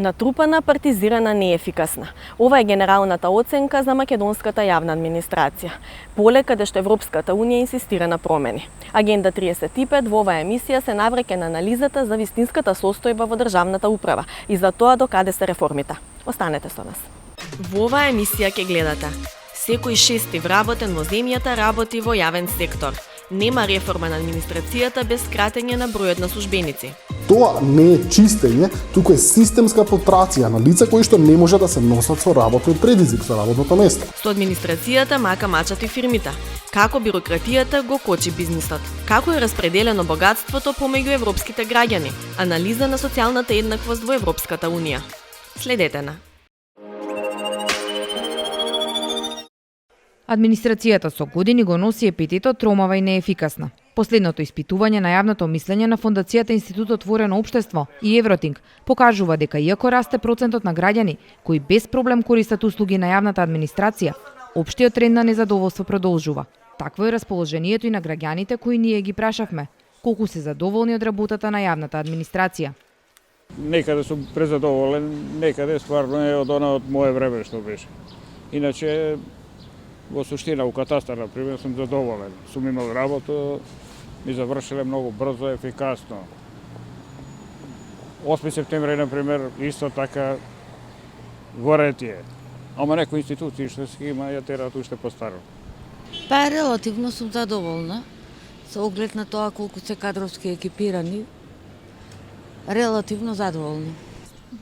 Натрупана, партизирана, неефикасна. Ова е генералната оценка за македонската јавна администрација. Поле каде што Европската унија инсистира на промени. Агенда 35 во оваа емисија се навраќа на анализата за вистинската состојба во државната управа и за тоа до каде се реформите. Останете со нас. Во оваа емисија ќе гледате: секој шести вработен во земјата работи во јавен сектор. Нема реформа на администрацијата без кратење на бројот на службеници. Тоа не е чистење, туку е системска филтрација на лица кои што не може да се носат со работниот предизвик, со работното место. Со администрацијата мака мачат и фирмите. Како бирократијата го кочи бизнисот. Како е распределено богатството помеѓу европските граѓани. Анализа на социјалната еднаквост во Европската унија. Следете на. Администрацијата со години го носи епитетот тромава и неефикасна. Последното испитување на јавното мислење на Фондацијата Институт Отворено општество и Евротинг покажува дека иако расте процентот на граѓани кои без проблем користат услуги на јавната администрација, општиот тренд на незадоволство продолжува. Такво е расположението и на граѓаните кои ние ги прашавме колку се задоволни од работата на јавната администрација. Некаде сум презадоволен, некаде стварно е од она од мое време што беше. Иначе во суштина, у катастар, например, сум задоволен. Сум имал работа, ми завршиле многу брзо, ефикасно. 8 септември, например, исто така горе ти е. Ама некои институции што си има, ја терат уште постаро. Па релативно сум задоволна, со оглед на тоа колку се кадровски екипирани. Релативно задоволна.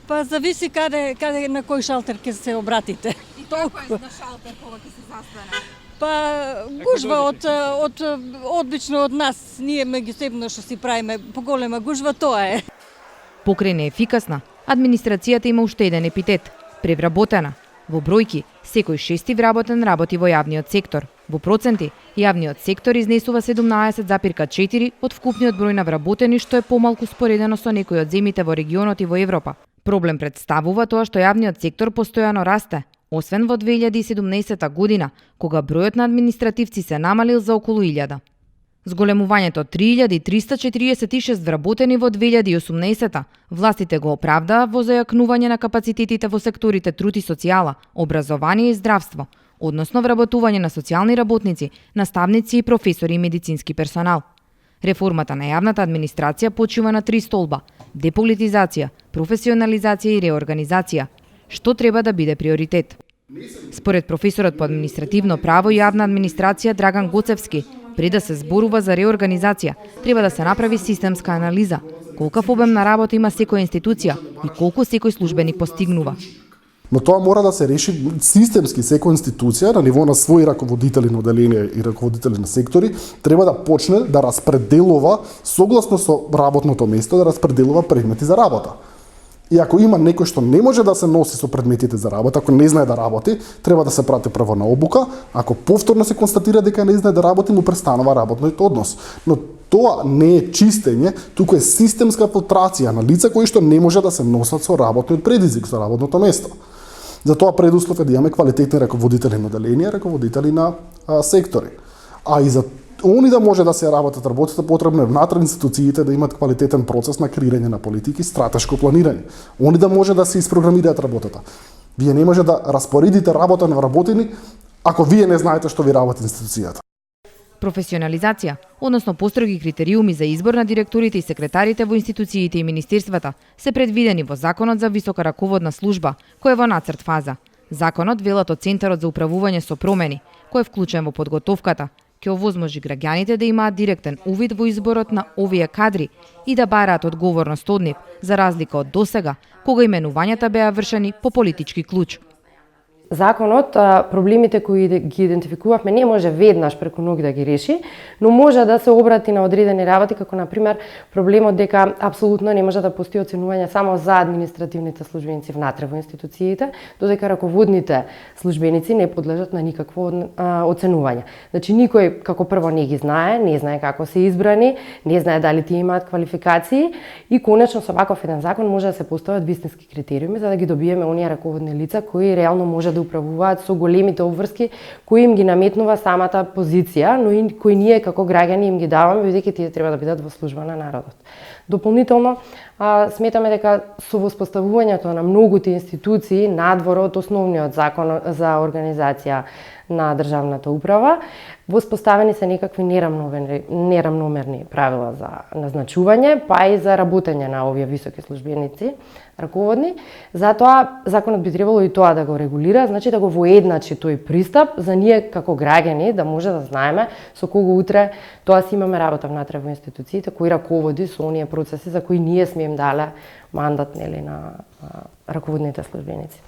Па зависи каде на кој шалтер ќе се обратите. И како е на шалтер кога ќе се застане? Па гужва од одбично од нас, ние меѓусебно што си правиме поголема гужва, тоа е. Покрај неефикасна, администрацијата има уште еден епитет – превработена. Во бројки, секој шести вработен работи во јавниот сектор. Во проценти, јавниот сектор изнесува 17,4 од вкупниот број на вработени, што е помалку споредено со некои од земјите во регионот и во Европа. Проблем представува тоа што јавниот сектор постојано расте, освен во 2017 година, кога бројот на административци се намалил за околу 1000. Зголемувањето 3346 вработени во 2018 властите го оправдаа во зајакнување на капацитетите во секторите труд и социјала, образование и здравство, односно вработување на социјални работници, наставници и професори и медицински персонал. Реформата на јавната администрација почива на 3 столба – деполитизација, професионализација и реорганизација. Што треба да биде приоритет? Според професорот по административно право и јавна администрација Драган Гоцевски, пред да се зборува за реорганизација, треба да се направи системска анализа, колкав обем на работа има секоја институција и колку секој службеник постигнува. Но тоа мора да се реши системски. Секоја институција на ниво на своји раководители на оделенија и раководители на сектори треба да почне да распределува согласно со работното место, да распределува предмети за работа. И ако има некој што не може да се носи со предметите за работа, ако не знае да работи, треба да се прати прво на обука. Ако повторно се констатира дека не знае да работи, му престанува работниот однос. Но тоа не е чистење, туку е системска филтрација на лица кои што не може да се носат со работниот предизвик, со работното место. Затоа предуслов е да имаме квалитетни раководители на оделенија, раководители на сектори. А и за они да може да се работите потребно е внатре институциите да имат квалитетен процес на креирање на политики, стратешко планирање. Они да може да се испрограмираат работата. Вие не може да распоредите работа на вработени ако вие не знаете што ви работи институцијата. Професионализација, односно построги критериуми за избор на директорите и секретарите во институциите и министерствата, се предвидени во Законот за висока раководна служба, кој е во нацрт фаза. Законот велат од Центарот за управување со промени, кој е вклучен во подготовката, ќе овозможи граѓаните да имаат директен увид во изборот на овие кадри и да бараат одговорност од нив, за разлика од досега, кога именувањата беа вршени по политички клуч. законот проблемите кои ги идентификувавме не може веднаш преку ноќ да ги реши, но може да се обрати на одредени работи, како на пример проблемот дека апсолутно не може да постои оценување само за административните службеници внатре во институциите, додека раководните службеници не подлежат на никакво оценување. Значи никој како прво не ги знае, не знае како се избрани, не знае дали тие имаат квалификации и конечно со ваков еден закон може да се постават вистински критериуми за да ги добиеме оние раководни лица кои реално може да управуваат со големите обврски кои им ги наметнува самата позиција, но и кои ние како граѓани им ги даваме бидејќи тие треба да бидат во служба на народот. Дополнително сметаме дека со воспоставувањето на многуте институции надвор од основниот закон за организација на државната управа, воспоставени се некакви нерамномерни правила за назначување, па и за работење на овие високи службеници, раководни. Затоа законот би требало и тоа да го регулира, значи да го воедначи тој пристап за ние како граѓани да може да знаеме со кого утре тоа си имаме работа внатре во институциите, кои раководи со оние процеси за кои ние сме им дале мандат на раководните службеници.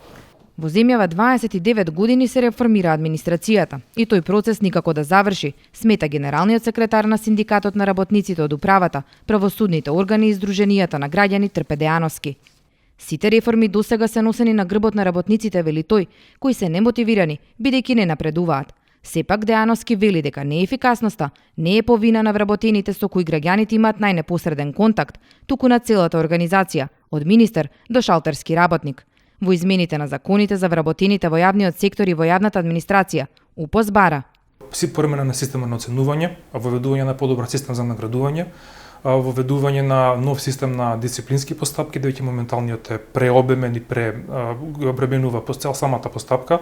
Во земјава 29 години се реформира администрацијата и тој процес никако да заврши, смета генералниот секретар на Синдикатот на работниците од управата, правосудните органи и здруженијата на граѓани Трпе Дејановски. Сите реформи досега се носени на грбот на работниците, вели тој, кои се немотивирани, бидејќи не напредуваат. Сепак Дејановски вели дека неефикасноста не е по вина на вработените со кои граѓаните имаат најнепосреден контакт, туку на целата организација, од министер до шалтерски работник. Во измените на законите за вработените во јавниот сектор и во јавната администрација, УПОС бара промена на система на оценување, воведување на подобар систем за наградување, воведување на нов систем на дисциплински постапки, дејќи моменталниот е преобемен и преобременува по цел самата постапка,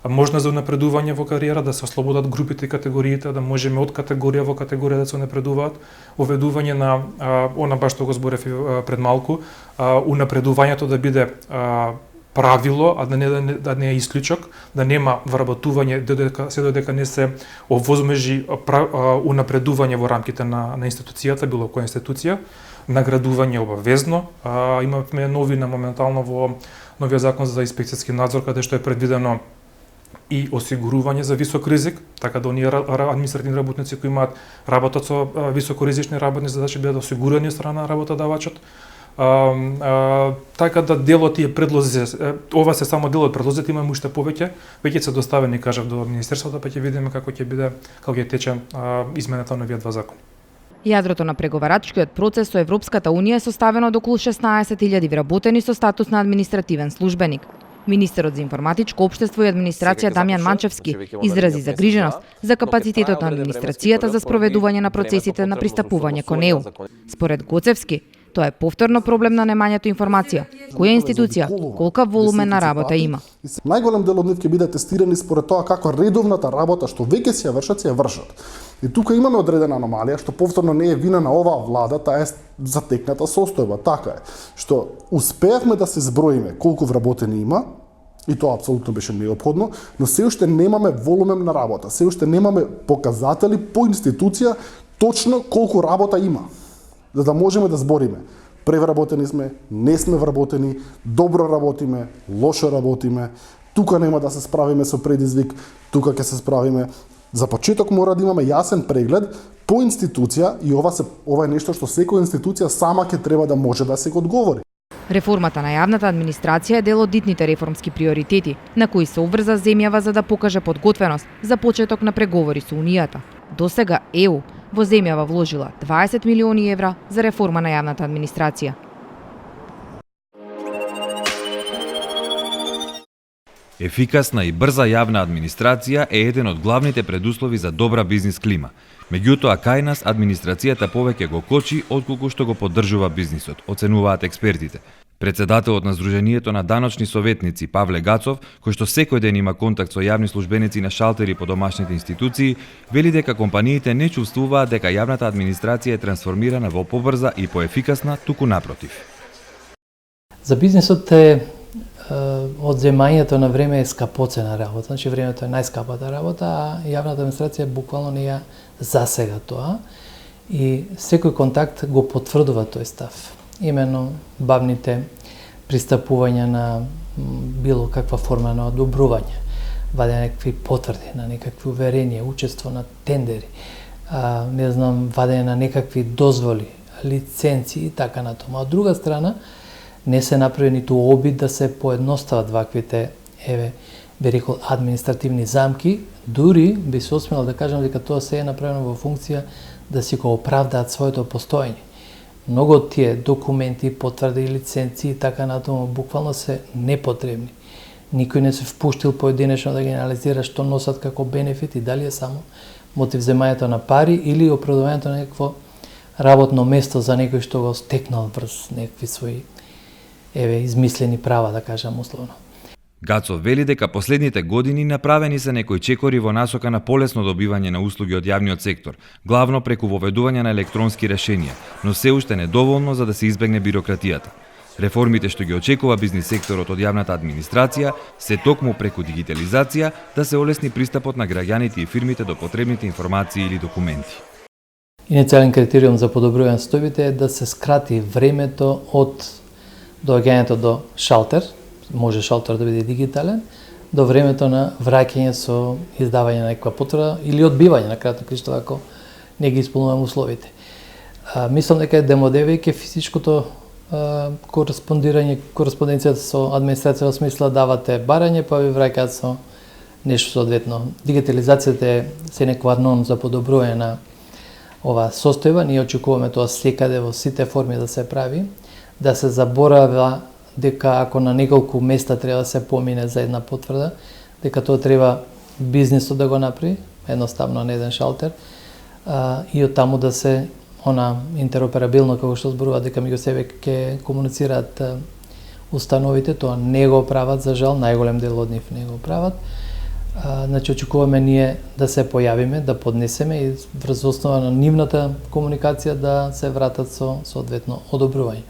можна за напредување во кариера, да се ослободат групите и категориите, да можеме од категорија во категорија да се напредуваат, воведување на она баш што го зборев пред малку, унапредувањето да биде правило, а да не е исклучок, да нема вработување додека не се овозможи унапредување во рамките на институцијата, било која институција, наградување обавезно. Имаме новина моментално во новиот закон за инспекцијски надзор, каде што е предвидено и осигурување за висок ризик, така да оние административни работници кои имаат работат со високоризични работници, значи бидат осигурани од страна на работодавачот. Така да делот тие предлози, ова се само дел од предлозите, имаме уште повеќе, веќе се доставени, кажав, до Министерството, па ќе видиме како ќе тече измената на овие два закона. Јадрото на преговарачкиот процес со Европската Унија е составено од околу 16.000 вработени со статус на административен службеник. Министерот за информатичко општество и администрација Дамјан Манчевски изрази загриженост за капацитетот на администрацијата за спроведување на процесите на пристапување кон ЕУ. Според Гоцевски, тоа е повторно проблем на немањето информација, која институција, колка волумен на работа има. Најголем дел од нив ќе биде тестирани според тоа како редовната работа што веќе си ја вршат. И тука имаме одредена аномалија што повторно не е вина на оваа влада, таа е затекната состојба. Така е, што успеавме да се зброиме колку вработени има, и тоа апсолутно беше неопходно, но се уште немаме волумен на работа, се уште немаме показатели по институција точно колку работа има, за да можеме да збориме. Превработени сме, не сме вработени, добро работиме, лошо работиме, тука нема да се справиме со предизвик, тука ќе се справиме. За почеток мора да имаме јасен преглед по институција и ова е нешто што секоја институција сама ќе треба да може да се го одговори. Реформата на јавната администрација е дел од дитните реформски приоритети, на кои се обврза земјава за да покаже подготвеност за почеток на преговори со Унијата. Досега ЕУ во земјава вложила 20 милиони евра за реформа на јавната администрација. Ефикасна и брза јавна администрација е еден од главните предуслови за добра бизнис клима. Меѓутоа, кај нас администрацијата повеќе го кочи отколку што го поддржува бизнисот, оценуваат експертите. Председателот на Сдруженијето на даночни советници Павле Гацов, кој што секој ден има контакт со јавни службеници на шалтери по домашните институции, вели дека компаниите не чувствуваат дека јавната администрација е трансформирана во побрза и поефикасна, туку напротив. За бизнисот е од земањето на време е скапоцена работа, значи времето е најскапата работа, а јавната администрација буквално не ја засега тоа и секој контакт го потврдува тој став. Именно бавните пристапувања на било каква форма на одобрување. вадење на некакви потврди, на некакви уверенија, учество на тендери, не знам, вадење на некакви дозволи, лиценци и така натаму. Од друга страна, не се направи ниту обид да се поедностават ваквите, би рекол, административни замки, дури би се осмелил да кажам дека тоа се е направено во функција да си го оправдаат своето постоење. Многу од тие документи, потврди, лиценци и така натаму буквално се непотребни. Никој не се впуштил поединечно да ги анализира што носат како бенефит и дали е само мотив земањето на пари или оправдувањето на некакво работно место за некој што го стекнал врз некакви своји измислени права, да кажам условно. Гацов вели дека последните години направени се некои чекори во насока на полесно добивање на услуги од јавниот сектор, главно преку воведување на електронски решенија, но се уште недоволно за да се избегне бирократијата. Реформите што ги очекува бизнис секторот од јавната администрација се токму преку дигитализација да се олесни пристапот на граѓаните и фирмите до потребните информации или документи. Иницијален критериум за подобрување стојбите е да се скрати времето од доаѓањето до шалтер, може шалтер да биде дигитален, до времето на враќање со издавање на некаква потврда или одбивање на кратко кишто ако не ги исполнуваме условите. Мислам дека демодевајќи физичкото кореспонденцијата со администрација во смисла давате барање па ви враќаат со нешто соодветно. Дигитализацијата е се некој нон за подобрување на ова состојба, ние очекуваме тоа секаде во сите форми да се прави, да се заборавя дека ако на неколку места треба да се помине за една потврда, дека тоа треба бизнисот да го направи, едноставно на еден шалтер, и од таму да се интероперабилно, како што зборува дека меѓу себе ќе комуницираат установите, тоа не го прават, за жал, најголем дел од нив не го прават. Значи, очекуваме ние да се појавиме, да поднесеме и врз основа на нивната комуникација да се вратат со соодветно одобрување.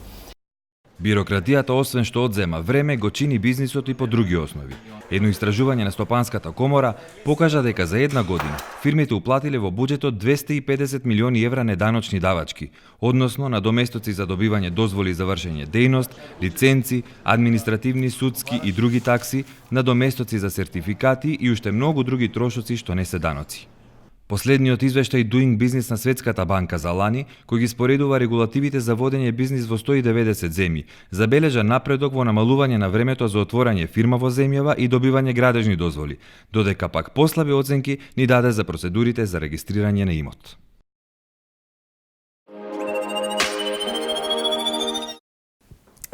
Бирократијата, освен што одзема време, го чини бизнисот и по други основи. Едно истражување на Стопанската комора покажа дека за една година фирмите уплатиле во буџетот 250 милиони евра неданочни давачки, односно на доместоци за добивање дозволи за вршење дејност, лиценци, административни, судски и други такси, на доместоци за сертификати и уште многу други трошоци што не се даноци. Последниот извештај Doing Business на Светската банка за лани, кој ги споредува регулативите за водење бизнис во 190 земји, забележа напредок во намалување на времето за отворање фирма во земјава и добивање градежни дозволи, додека пак послаби оценки ни даде за процедурите за регистрирање на имот.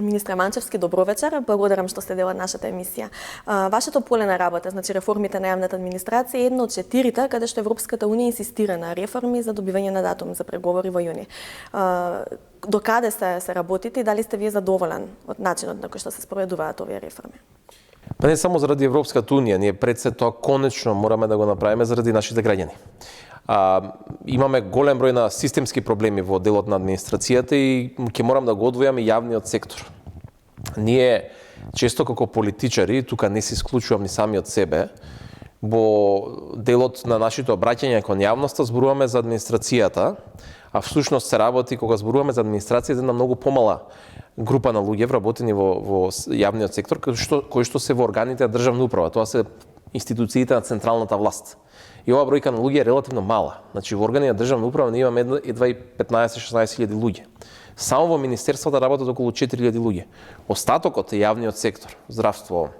Министре Манчевски, добро вечер. Благодарам што сте дел од нашата емисија. Вашето поле на работа, значи реформите на јавната администрација, е едно од 4 каде што Европската унија инсистира на реформи за добивање на датум за преговори во јуни. До каде се работите и дали сте вие задоволен од начинот на кој што се спроведуваат овие реформи? Па не само заради Европската унија, ние пред се тоа конечно мораме да го направиме заради нашите граѓани. Имаме голем број на системски проблеми во делот на администрацијата и ќе морам да го одвојам и јавниот сектор. Ние често како политичари, тука не се исклучувам ни сами од себе, во делот на нашите обраќања кон јавноста зборуваме за администрацијата, а всушност се работи кога зборуваме за администрација една многу помала група на луѓе вработени во јавниот сектор, кои што се во органите на државна управа. Тоа се институциите на централната власт. И ова бројка на луѓе е релативно мала. Значи во органи на државна управа ние имаме едва и 15-16 хиляди луѓе. Само во министерствата работат околу 4000 луѓе. Остатокот е јавниот сектор, здравство,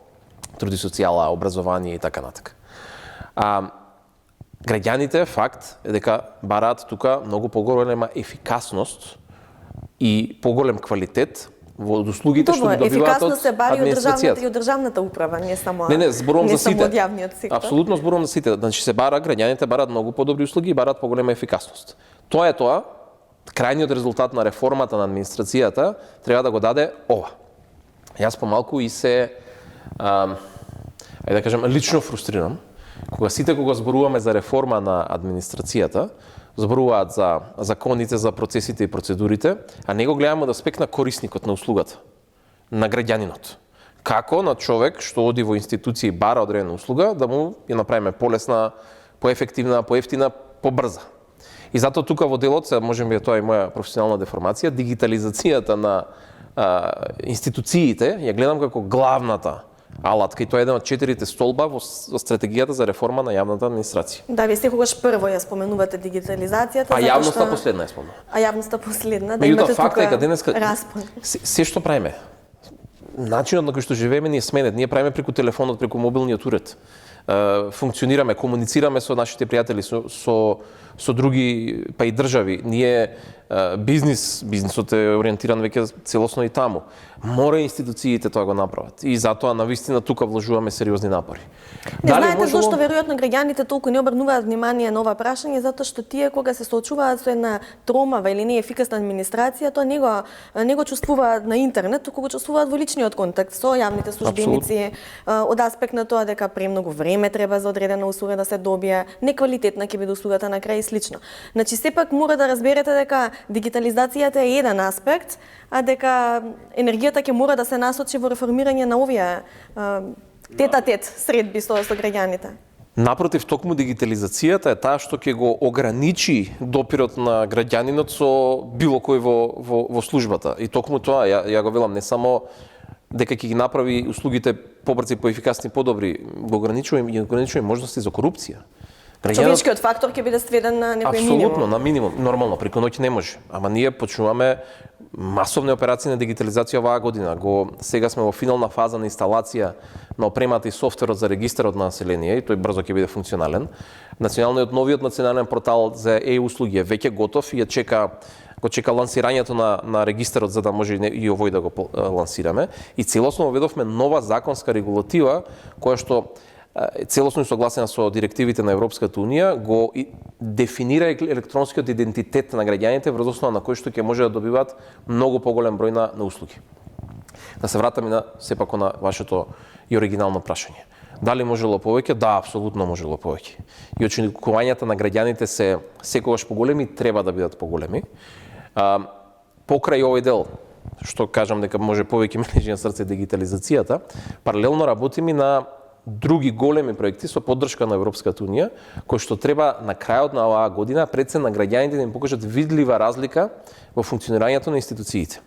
труд и социјала, образование и така натака. Граѓаните факт е дека бараат тука многу поголема ефикасност и поголем квалитет во услугите што ги добиваат од администрацијата. Ефикасност се бари од државната управа, не само зборувам за сите. Од јавниот сектор. Апсолутно зборувам за сите. Значи се бара, граѓаните бараат многу подобри услуги и бараат поголема ефикасност. Тоа е тоа, крајниот резултат на реформата на администрацијата треба да го даде ова. Јас помалку и се да кажам лично фрустрирам кога зборуваме за реформа на администрацијата, зборуваат за законите, за процесите и процедурите, а не го гледаме од аспект на корисникот на услугата, на граѓанинот. Како на човек што оди во институција и бара одредена услуга, да му ја направиме полесна, поефективна, поевтина, побрза. И затоа тука во делот, можеби тоа е моја професионална деформација, дигитализацијата на институциите ја гледам како главната алатка и тоа е еден од 4 столба во стратегијата за реформа на јавната администрација. Да, вие секогаш прво ја споменувате дигитализацијата, А јавноста последна е спомнува. А јавноста последна, да Меѓутоа имате факт е дека тука денеска распон. се што правиме, начинот на кој што живееме ни е сменет. Ние правиме преку телефонот, преку мобилниот уред. Функционираме, комуницираме со нашите пријатели, со други па и држави. Ние бизнисот е ориентиран веќе целосно и таму. Мора институциите тоа го направат. И затоа навистина тука вложуваме сериозни напори. Не знаете зошто веројатно граѓаните толку не обрнуваат внимание на ова прашање, затоа што тие кога се соочуваат со една тромава или неефикасна администрација, тоа не го чувствуваат на интернет, туку го чувствуваат во личниот контакт со јавните службеници, од аспект на тоа дека премногу време треба за одредена услуга да се добие, неквалитетна ќе биде услугата на крај и слично. Значи сепак мора да разберете дека дигитализацијата е еден аспект, а дека енергијата ќе мора да се насочи во реформирање на овие тет-а-тет средби со граѓаните. Напротив, токму дигитализацијата е таа што ќе го ограничи допирот на граѓанинот со било кој во службата. И токму тоа, ја го велам, не само дека ќе ги направи услугите побрзи, поефикасни, подобри, го ограничува и можности за корупција. Човечкиот фактор ќе биде сведен на некој минимум. Апсолутно, на минимум. Нормално, преку ноќ не може. Ама ние почнуваме масовни операции на дигитализација оваа година. Сега сме во финална фаза на инсталација на опремата и софтверот за регистарот на население и тој брзо ќе биде функционален. Новиот национален портал за услуги е веќе готов и го чека лансирањето на регистарот за да може и овој да го лансираме. И целосно воведовме нова законска регулатива која што целосно согласена со директивите на Европската унија, го дефинира електронскиот идентитет на граѓаните врз основа на кој што ќе може да добиваат многу поголем број на услуги. Да се вратаме сепак на вашето и оригинално прашање. Дали можело повеќе? Да, апсолутно можело повеќе. И очекувањата на граѓаните се секогаш поголеми, треба да бидат поголеми. Покрај овој дел, што кажам дека може повеќе ми лежи на срце дигитализацијата, паралелно работиме на други големи проекти со поддршка на Европската унија, кои што треба на крајот на оваа година пред се на граѓаните да им покажат видлива разлика во функционирањето на институциите.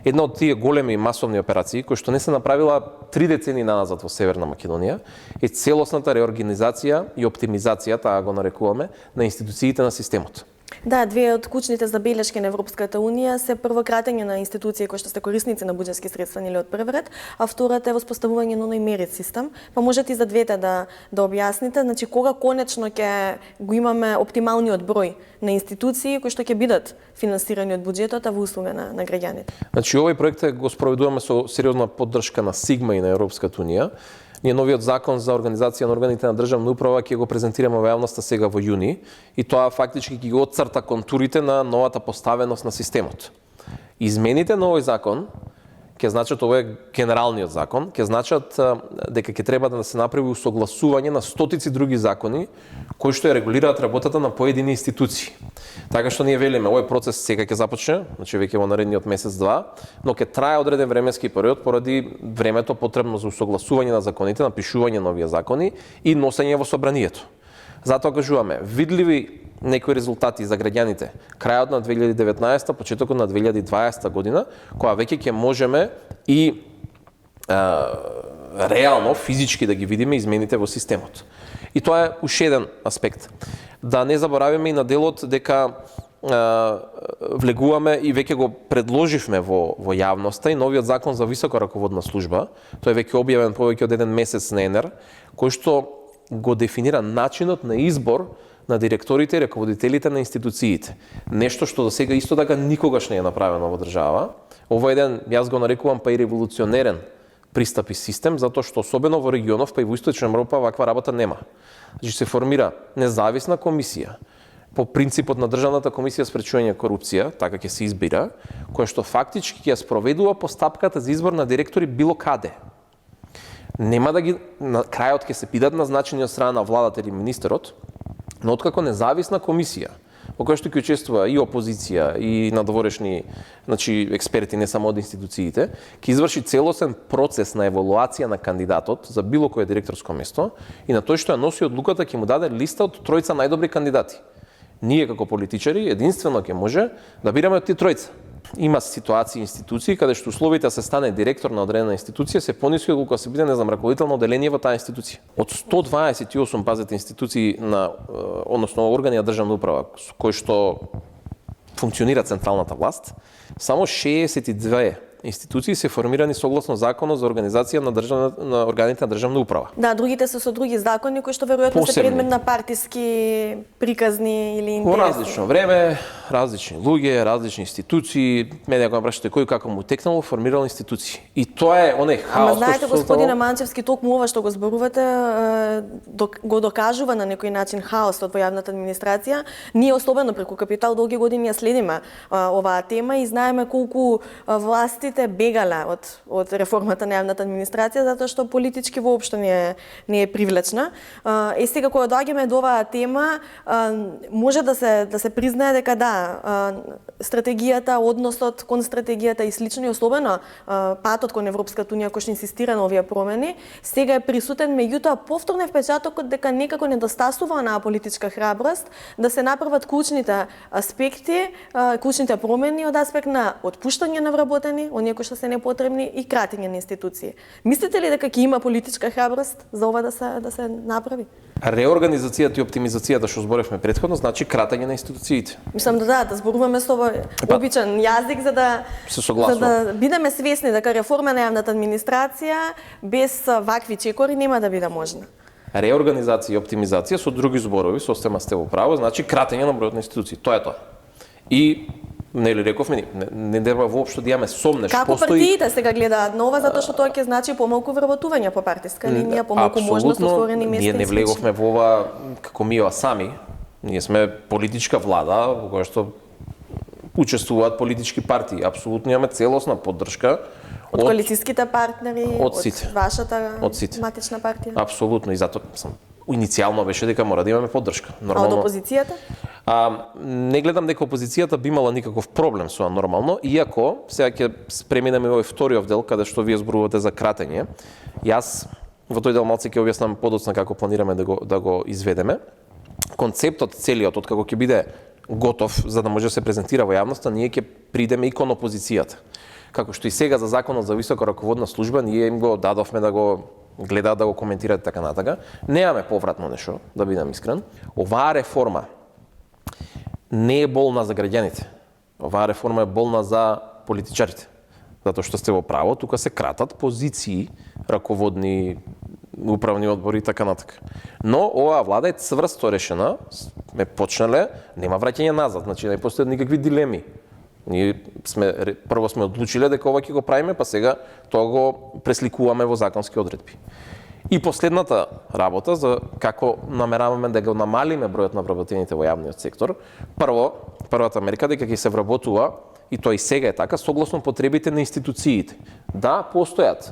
Една од тие големи масовни операции, кои што не се направила 3 децени назад во Северна Македонија, е целосната реорганизација и оптимизација, таа го нарекуваме, на институциите на системот. Да, две од клучните забелешки на Европската унија се прво кратење на институции кои што се корисници на буџетски средства или од прв ред, а втората е воспоставување на оној мерит систем. Па можете и за двете да објасните, значи кога конечно ќе го имаме оптималниот број на институции кои што ќе бидат финансирани од буџетот, а во услуга на граѓаните. Значи овој проект го спроведуваме со сериозна поддршка на Сигма и на Европската унија. Ние новиот закон за организација на органите на државна управа ќе го презентираме во јавноста сега во јуни и тоа фактички ќе го отцрта контурите на новата поставеност на системот. Измените на овој закон ќе значат, ова е генералниот закон, ќе значат дека ќе треба да се направи усогласување на стотици други закони кои што ја регулираат работата на поедини институции. Така што ние велиме, овој процес сега ќе започне, значи веќе во наредниот месец-два, но ќе трае одреден временски период поради времето потребно за усогласување на законите, напишување на овие закони и носење во собранието. Затоа кажуваме, видливи некои резултати за граѓаните крајот на 2019, почетокот на 2020 година, која веќе ќе можеме и реално, физички да ги видиме измените во системот. И тоа е уште еден аспект. Да не заборавиме и на делот дека влегуваме и веќе го предложивме во јавноста и новиот закон за висока раководна служба, тој е веќе објавен повеќе од еден месец на ЕНЕР, кој што го дефинира начинот на избор на директорите и раководителите на институциите. Нешто што до сега исто така никогаш не е направено во држава. Овој еден, јас го нарекувам па и револуционерен пристап и систем, затоа што особено во регионов, па и во Источна Европа, ваква работа нема. Значи се формира независна комисија по принципот на Државната комисија спречување корупција, така ќе се избира, која што фактички ќе спроведува постапката за избор на директори било каде. Нема да ги на крајот ќе се бидат назначени од страна на владата или министерот, но откако независна комисија, во која што ќе учествува и опозиција и надворешни, значи експерти не само од институциите, ќе изврши целосен процес на евалуација на кандидатот за било кое директорско место и на тој што ја носи одлуката ќе му даде листа од тројца најдобри кандидати. Ние како политичари единствено ќе може да бираме од тие тројца. Има ситуации и институции каде што условите да се стане директор на одредена институција се пониски отколку се биде, не знам, раководител на оделение во таа институција. Од 128, пазете, институции на, односно органи на државна управа кои што функционира централната власт, само 62 институции се формирани согласно законот за организација на органите на државна управа. Да, другите се со други закони кои што веројатно се предмет на партиски приказни или интереси. Во различно време, различни луѓе, различни институции, мене ако ме прашате кој како му текнало, формирал институции. И тоа е оној хаос. Ама знаете, господине Манчевски, токму ова што го зборувате го докажува на некој начин хаосот во јавната администрација. Ние особено преку Капитал долги години ја следиме оваа тема и знаеме колку власти бегале од реформата на јавната администрација затоа што политички воопшто не е привлечна. И сега кога доаѓаме до оваа тема, може да се признае дека да, стратегијата, односот кон стратегијата и слично, и особено патот кон Европската унија кој што инсистира на овие промени, сега е присутен, меѓутоа повторно е впечатокот дека некако недостасува на политичка храброст да се направат клучните аспекти, клучните промени од аспект на отпуштање на вработени, оние кои што се непотребни, и кратење на институции. Мислите ли дека ќе има политичка храброст за ова да се направи? Реорганизацијата и оптимизацијата што зборевме претходно значи кратење на институциите. Мислам да зборуваме со обичен јазик за да бидеме свесни дека реформа на јавната администрација без вакви чекори нема да биде можна. Реорганизација и оптимизација со други зборови, состема сте во право, значи кратење на бројот на институции. Тоа е тоа. И нели рековме, не треба воопшто да имаме сомнеш. Како партиите сега гледаат на ова, затоа што тоа ќе значи помалку вработување по партиска линија, помалку можност отворени места. Ние не влеговме во ова како мио сами. Ние сме политичка влада во која што учествуваат политички партии. Апсолутно имаме целосна поддршка од коалицијските партнери, од вашата матична партија. Апсолутно, и затоа иницијално беше дека мора да имаме поддршка. Нормално. А од опозицијата? Не гледам дека опозицијата би имала никаков проблем со нормално, иако сега ќе преминеме во вториот дел каде што вие зборувате за кратење. Јас во тој дел малце ќе објаснам подоцна како планираме да го изведеме. Концептот целиот од како ќе биде готов за да може да се презентира во јавноста, ние ќе придеме и кон опозицијата. Како што и сега за законот за висока раководна служба, ние им го дадовме да го гледаат, да го коментираат така натака. Немаме повратно нешто, да бидам искрен. Оваа реформа не е болна за граѓаните. Оваа реформа е болна за политичарите. Затоа што сте во право, тука се кратат позиции, раководни, управни одбори и така натака. Но оваа влада е цврсто решена, сме почнале, нема враќање назад, значи не постојат никакви дилеми. Ние прво сме одлучиле дека ова ќе го правиме, па сега тоа го пресликуваме во законски одредби. И последната работа за како намераваме да го намалиме бројот на вработените во јавниот сектор. Првата мерка дека ќе се вработува, и тоа и сега е така, согласно потребите на институциите. Да, постојат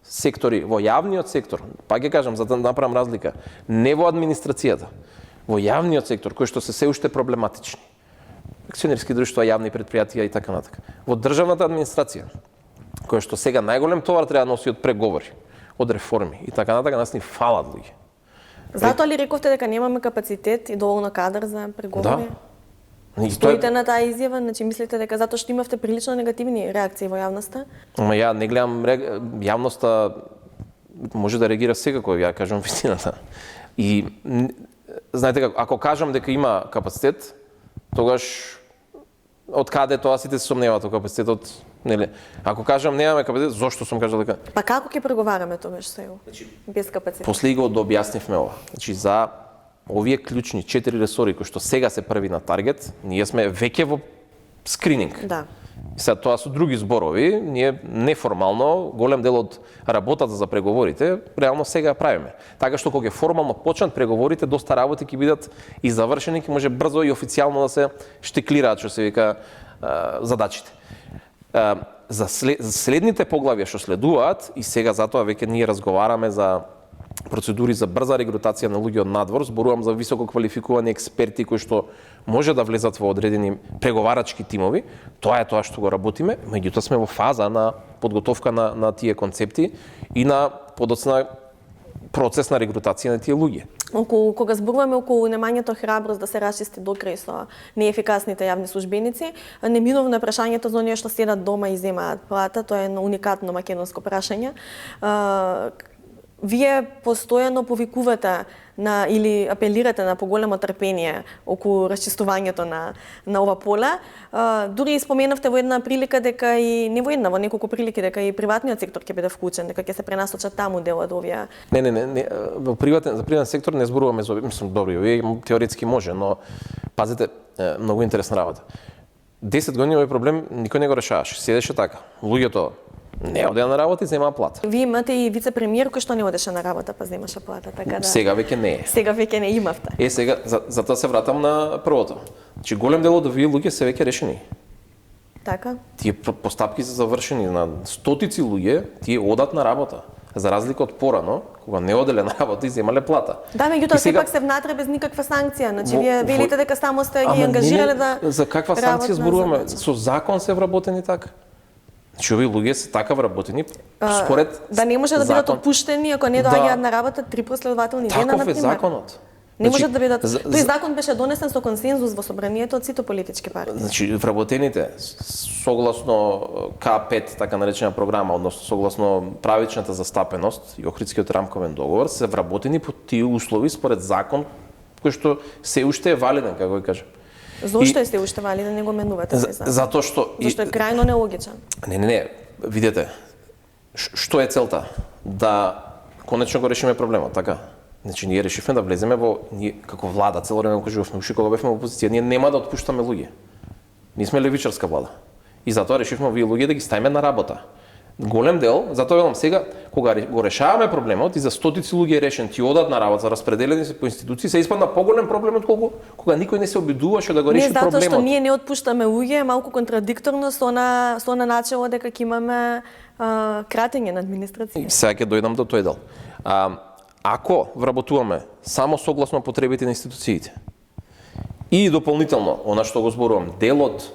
сектори во јавниот сектор, па ќе кажам за да направам разлика, не во администрацијата, во јавниот сектор кои што се уште проблематични. Акционерски друштва, јавни предпријатија и така натака. Во државната администрација, која што сега најголем товар треба да носи од преговори, од реформи и така натака, нас ни фалат луѓе. Затоа ли рековте дека немаме капацитет и доволно кадар за преговори? Да. Стоите на таа изјава, значи мислите дека затоа што имавте прилично негативни реакции во јавноста? Ама ја не гледам јавноста може да реагира секако, ја кажам вистината. И знаете како, ако кажам дека има капацитет, тогаш од каде тоа сите се сомневаат во капацитетот, нели? Ако кажам немаме капацитет, зошто сум кажал дека? Па како ќе преговараме тогаш сега? Без капацитет. После го објаснивме ова. Значи за овие клучни 4 ресори кои што сега се први на таргет, ние сме веќе во скрининг. Да. Сега тоа со други зборови, ние неформално голем дел од работата за преговорите реално сега правиме. Така што кога ќе формално почнат преговорите, доста работи ќе бидат и завршени, ќе може брзо и официјално да се штеклираат, што се вика, задачите. За следните поглавја што следуваат, и сега затоа веќе ние разговараме за процедури за брза регрутација на луѓе од надвор, зборувам за високо квалификувани експерти кои што може да влезат во одредени преговарачки тимови, тоа е тоа што го работиме, меѓутоа сме во фаза на подготовка на тие концепти и на подоцна процес на регрутација на тие луѓе. кога зборуваме околу немањето храброст да се расчисти до крај со неефикасните јавни службеници, неминовно е прашањето за оние што седат дома и земаат плата, тоа е едно уникатно македонско прашање. Вие постојано повикувате или апелирате на поголемо трпение околу расчистувањето на ова поле. Дури споменавте во една прилика дека и не во една, во неколку прилики дека и приватниот сектор ќе биде вклучен, дека ќе се пренасочат таму дел од овие. Не, за приватен сектор не зборуваме за, мислам, добри, овие теоретски може, но пазете, многу интересна работа. 10 години овој проблем никој не го решаваше, седеше така. Луѓето не одеа на работа и земаа плата. Вие имате и вице-премиер кој што не одеше на работа па земаше плата, така да. Сега веќе не е. Сега веќе не имавте. Сега затоа се вратам на првото. Значи голем дел од овие луѓе се веќе решени. Така. Тие постапки се завршени, на стотици луѓе тие одат на работа. За разлика од порано, кога не оделе на работа и земале плата. Да, меѓутоа сепак се внатре без никаква санкција. Значи вие велите дека само сте ги ангажирале да. За каква санкција зборуваме? Со закон се вработени така. Значи овие луѓе се така вработени според да не може да бидат отпуштени ако не доаѓаат на работа 3 последователни дена на пример. Таков е законот. Не може да бидат. Тој закон беше донесен со консензус во собранието од сите политички партии. Значи вработените согласно К5, така наречена програма, односно согласно правичната застапеност и Охридскиот рамковен договор, се вработени по тие услови според закон кој што се уште е валиден, како го кажам. Зошто е се уште валиден, не го менувате тој закон? Зато е крајно нелогичен. Не, видете, што е целта? Да конечно го решиме проблемот, така? Значи ние решивме да влеземе ние како влада, цело време го кажувавме, уште кога бевме во опозиција, ние нема да отпуштаме луѓе. Ние сме левичарска влада. И затоа решивме овие луѓе да ги ставиме на работа. Голем дел, затоа велам сега, кога го решаваме проблемот и за стотици луѓе е решен, ти одат на работа, распределени се по институции, се испадна поголем проблем отколку кога никој не се обидуваше да го реши проблемот. Не, затоа што ние не отпуштаме луѓе, е малку контрадикторно со на начело дека ќе имаме кратење на администрација. Сега ќе дојдам до тој дел. Ако вработуваме само согласно потребите на институциите и дополнително, она што го зборувам, дел од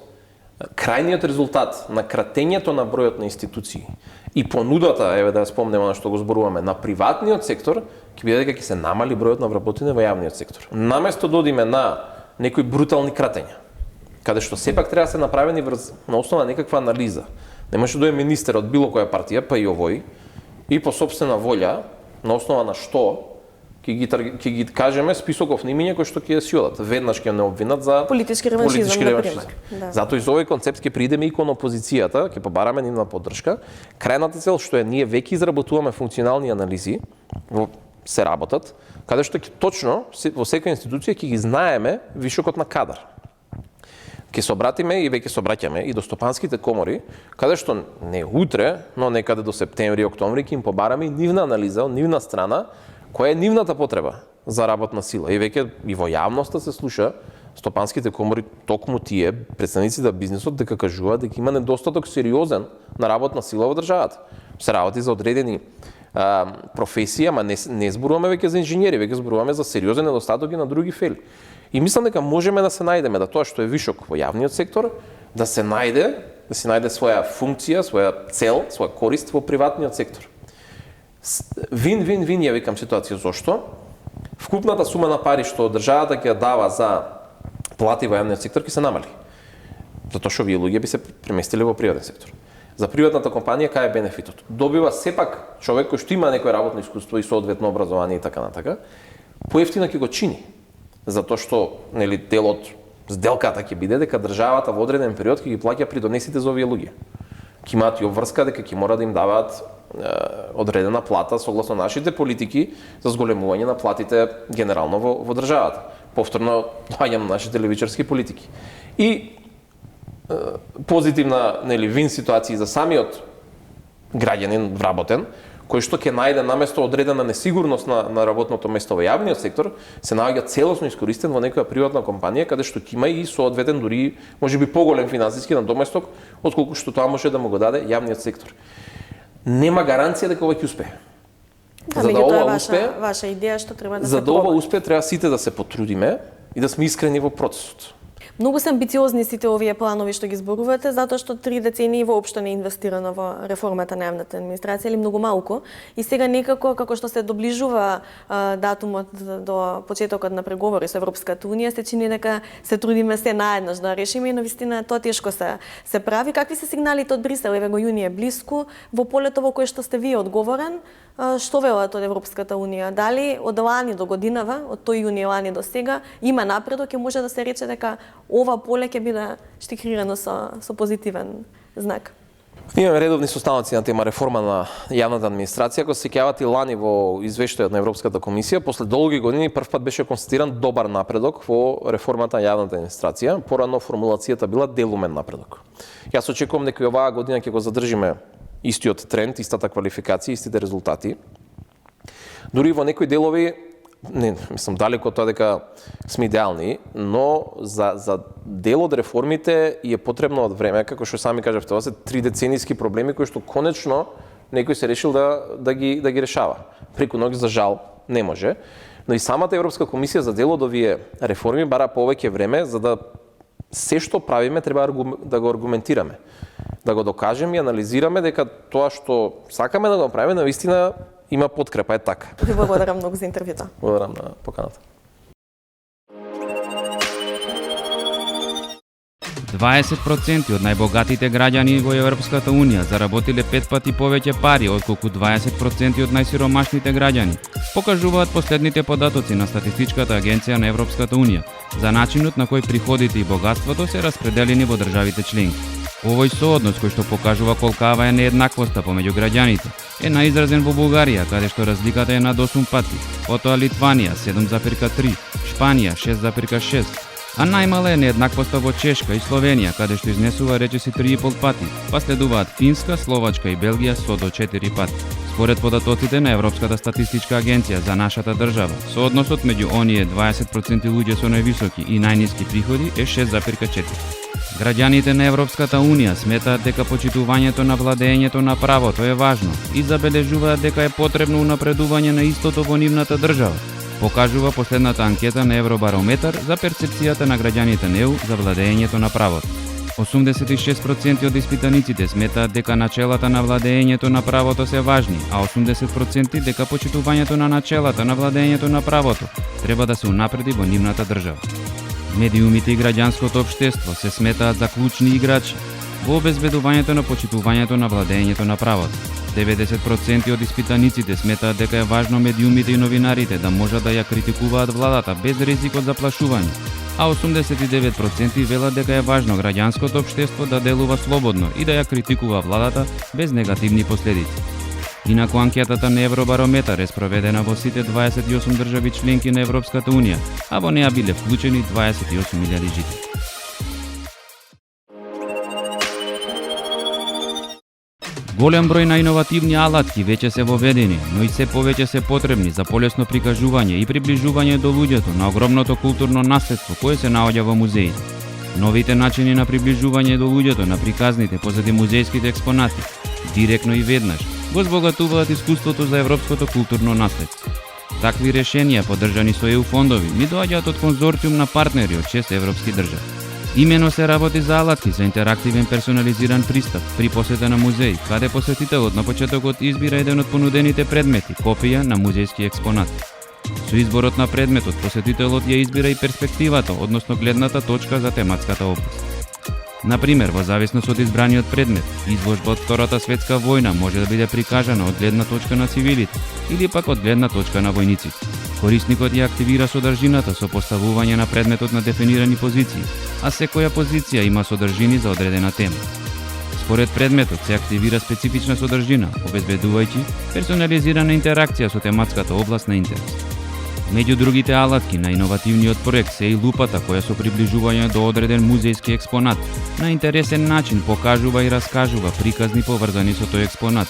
крајниот резултат на кратењето на бројот на институции и понудата, еве да спомнеме она што го зборуваме, на приватниот сектор, ќе биде дека ќе се намали бројот на вработени во јавниот сектор. Наместо да одиме на некои брутални кратења, каде што сепак треба да се направени на основа на некаква анализа. Не може да е министер од било која партија, па и овој, и по собствена волја, на основа на што ќе ги кажеме списоков на имиња кои што ќе си одат. Веднаш ќе не обвинат за политички реваншизам, например. Да. Затоа из овој концепт ќе придеме и кон опозицијата, ќе побараме нивна поддршка. Крајната цел што е ние веќе изработуваме функционални анализи, се работат, каде што ќе точно во секоја институција ќе ги знаеме вишокот на кадар. Ќе се обратиме и веќе се обраќаме и до стопанските комори, каде што не утре, но некаде до септември, октомври ќе им побараме и нивна анализа, од нивна страна, која е нивната потреба за работна сила. И веќе и во јавноста се слуша стопанските комори, токму тие представници на бизнисот дека кажуваат дека има недостаток сериозен на работна сила во државата. Се работи за одредени професии, ама не зборуваме веќе за инженери, веќе зборуваме за сериозен недостаток и на други фели. И мислам дека можеме да се најдеме, да тоа што е вишок во јавниот сектор, да се најде своја функција, своја цел, своја корист во приватниот сектор. Вин-вин-вин ја викам ситуација. Зошто? Вкупната сума на пари што државата ќе дава за плати во јавниот сектор ќе се намали. Затоа што овие луѓе би се преместиле во приватен сектор. За приватната компанија кај е бенефитот? Добива сепак човек кој што има некој работно искуство и соодветно образование и така натака, поевтино ќе го чини. Затоа што дел од сделката ќе биде дека државата во одреден период ќе ги плаќа придонесите за овие луѓе. Ќе имаат и обврска дека ќе мора да им даваат одредена плата согласно нашите политики за зголемување на платите генерално во државата. Повторно доаѓам на нашите левичарски политики. И позитивна вин ситуација за самиот граѓанин вработен, кој што ќе најде наместо одредена несигурност на работното место во јавниот сектор, се наоѓа целосно искористен во некоја приватна компанија каде што ќе има и соодветен дури можеби поголем финансиски надоместок отколку што тоа може да му го даде јавниот сектор. Нема гаранција дека ова ќе успее. Да, меѓутоа е ваша идеја што треба да се За да ова успее треба сите да се потрудиме и да сме искрени во процесот. Многу се амбициозни сите овие планови што ги зборувате, затоа што 3 децении воопшто не е инвестирано во реформата на јавната администрација или многу малку. И сега некако, како што се доближува датумот до почетокот на преговори со Европската унија, се чини дека се трудиме се наеднаш да решиме, но вистина тоа тешко се прави. Какви се сигналите од Брисел? Еве го јуни е блиску, во полето во кое што сте вие одговорен, што велат од Европската унија? Дали од лани до годинава, од тој јуни лани до сега, има напредок и може да се рече дека ова поле ќе биде штикрирано со позитивен знак? Имаме редовни состаноци на тема реформа на јавната администрација. Ако се сеќавате лани во извештајот на Европската комисија, после долги години прв пат беше констатиран добар напредок во реформата на јавната администрација. Порано формулацијата била делумен напредок. Јас очекувам дека и оваа година ќе го задржиме истиот тренд, истата квалификација, истите резултати. Дури во некои делови, далеко од тоа дека сме идеални, но за дел од реформите е потребно од време, како што сами кажавте, тоа се 3 деценијски проблеми кои што конечно некој се решил да ги решава. Преку ноќ, за жал, не може. Но и самата Европска комисија за дел од овие реформи бара повеќе време, за да се што правиме треба да го аргументираме, да го докажеме и анализираме дека тоа што сакаме да го направиме навистина има подкрепа, е така. Ви благодарам многу за интервјуто. Благодарам на поканата. 20% од најбогатите граѓани во Европската унија заработиле 5 пати повеќе пари отколку 20% од најсиромашните граѓани, покажуваат последните податоци на Статистичката агенција на Европската унија за начинот на кој приходите и богатството се распределени во државите членки. Овој сооднос кој што покажува колкава е нееднаквоста помеѓу граѓаните е наизразен во Бугарија, каде што разликата е над 8 пати, потоа Литванија 7,3, Шпанија 6,6, а најмала е нееднаквоста во Чешка и Словенија, каде што изнесува речиси 3,5 пати, па следуваат Финска, Словачка и Белгија со до 4 пати. Според податоците на Европската статистичка агенција за нашата држава, соодносот меѓу оние 20% луѓе со највисоки и најниски приходи е 6,4. Граѓаните на Европската унија сметаат дека почитувањето на владеењето на правото е важно и забележуваат дека е потребно унапредување на истото во нивната држава, покажува последната анкета на Евробарометар за перцепцијата на граѓаните на ЕУ за владеењето на правото. 86% од испитаниците сметаат дека начелата на владеењето на правото се важни, а 80% дека почитувањето на начелата на владеењето на правото треба да се унапреди во нивната држава. Медиумите и граѓанското општество се сметаат за клучни играчи во обезбедувањето на почитувањето на владеењето на правото. 90% од испитаниците сметаат дека е важно медиумите и новинарите да можат да ја критикуваат владата без ризик од заплашување, а 89% велат дека е важно граѓанското општество да делува слободно и да ја критикува владата без негативни последици. Инаку анкетата на Евробарометар е спроведена во сите 28 држави членки на Европската унија, а во неа биле вклучени 28.000 жители. Голем број на иновативни алатки веќе се воведени, но и се повеќе се потребни за полесно прикажување и приближување до луѓето на огромното културно наследство кое се наоѓа во музеите. Новите начини на приближување до луѓето на приказните позади музејските експонати, директно и веднаш, го збогатуваат искуството за европското културно наследство. Такви решенија, поддржани со ЕУ фондови, ми доаѓаат од конзорциум на партнери од 6 европски држави. Имено се работи за алатки за интерактивен персонализиран пристап при посета на музеј, каде посетителот на почетокот избира еден од понудените предмети, копија на музејски експонат. Со изборот на предметот, посетителот ја избира и перспективата, односно гледната точка за тематската област. Например, во зависност од избраниот предмет, изложба од Втората светска војна може да биде прикажана од гледна точка на цивилите или пак од гледна точка на војниците. Корисникот ја активира содржината со поставување на предметот на дефинирани позиции, а секоја позиција има содржини за одредена тема. Според предметот се активира специфична содржина, обезбедувајќи персонализирана интеракција со тематската област на интерес. Меѓу другите алатки на иновативниот проект се и лупата која со приближување до одреден музејски експонат на интересен начин покажува и раскажува приказни поврзани со тој експонат,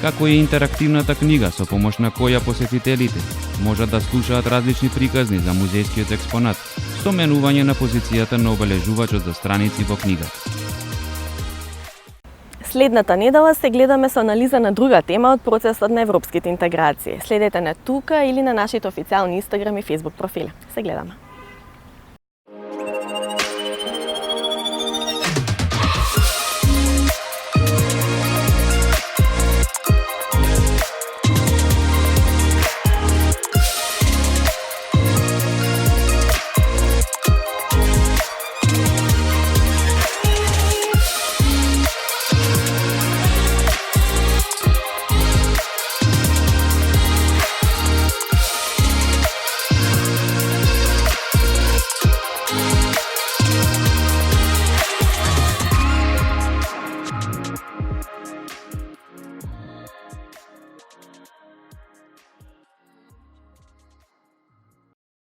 како и интерактивната книга со помош на која посетителите можат да слушаат различни приказни за музејскиот експонат, со менување на позицијата на обележувачот за страници во книгата. Следната недела се гледаме со анализа на друга тема од процесот на европските интеграции. Следете не тука или на нашите официјални Инстаграм и Фейсбук профили. Се гледаме.